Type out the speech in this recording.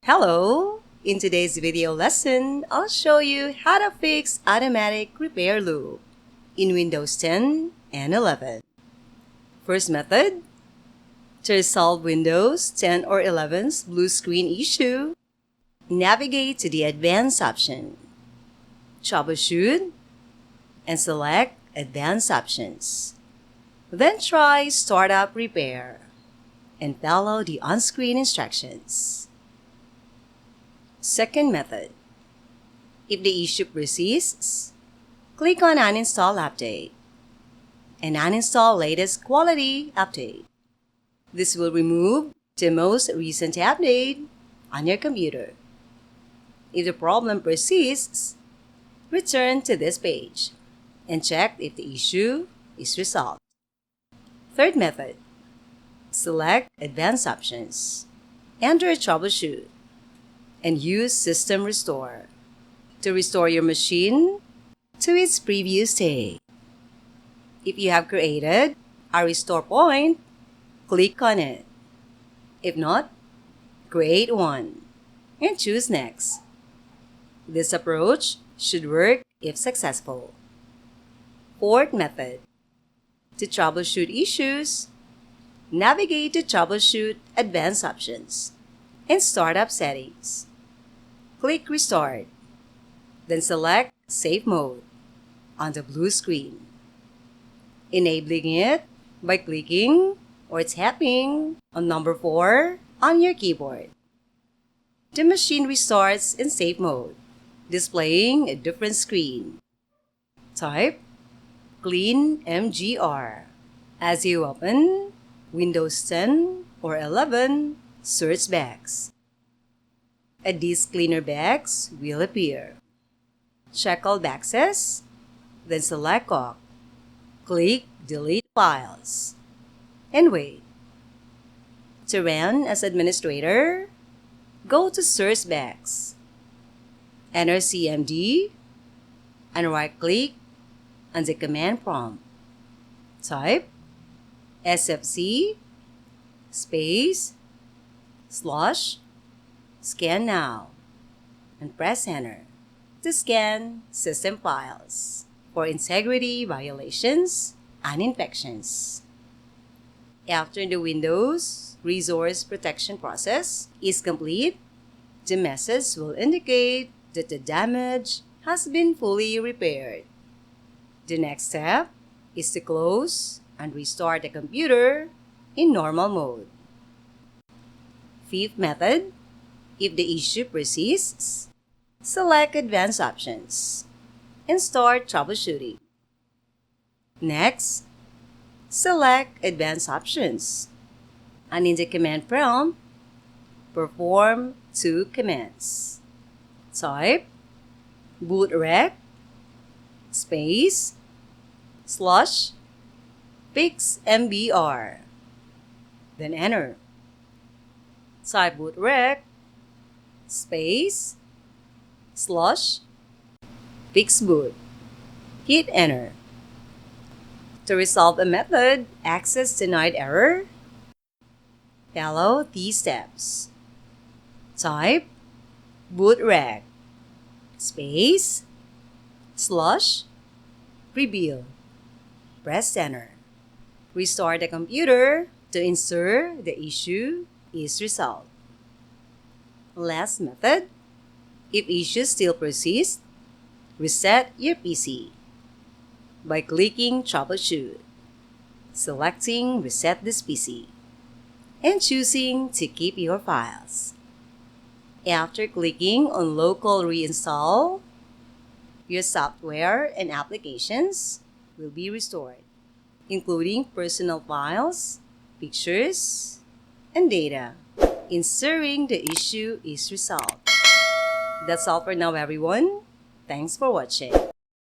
Hello! In today's video lesson, I'll show you how to fix automatic repair loop in Windows 10 and 11. First method, to resolve Windows 10 or 11's blue screen issue, navigate to the Advanced option, Troubleshoot, and select Advanced Options. Then try Startup Repair and follow the on-screen instructions. Second method, if the issue persists, click on Uninstall Update and uninstall latest quality update. This will remove the most recent update on your computer. If the problem persists, return to this page and check if the issue is resolved. Third method, select Advanced Options, enter Troubleshoot, and use System Restore to restore your machine to its previous state. If you have created a restore point, click on it. If not, create one and choose Next. This approach should work if successful. Fourth method, to troubleshoot issues, navigate to Troubleshoot Advanced Options and Startup Settings. Click Restart, then select Safe Mode on the blue screen, enabling it by clicking or tapping on number 4 on your keyboard. The machine restarts in safe mode, displaying a different screen. Type Cleanmgr as you open Windows 10 or 11 search box. A disk cleaner box will appear. Check all boxes, then select OK. Click Delete Files and wait. To run as administrator, go to Search box, enter CMD, and right-click on the command prompt. Type sfc space / scannow and press enter to scan system files for integrity violations and infections. After the Windows resource protection process is complete, the message will indicate that the damage has been fully repaired. The next step is to close and restart the computer in normal mode. Fifth method, if the issue persists, select Advanced Options and start troubleshooting. Next, select Advanced Options and in the command prompt, perform 2 commands. Type bootrec space / fixmgr, then enter. Type bootrec space / fixboot. Hit enter. To resolve a method access denied error, follow these steps. Type bootrec space / rebuild. Press enter. Restart the computer to ensure the issue is resolved. Last method, if issues still persist, reset your PC by clicking Troubleshoot, selecting Reset this PC, and choosing to keep your files. After clicking on Local Reinstall, your software and applications will be restored, including personal files, pictures, and data, ensuring the issue is resolved. That's all for now, everyone. Thanks for watching.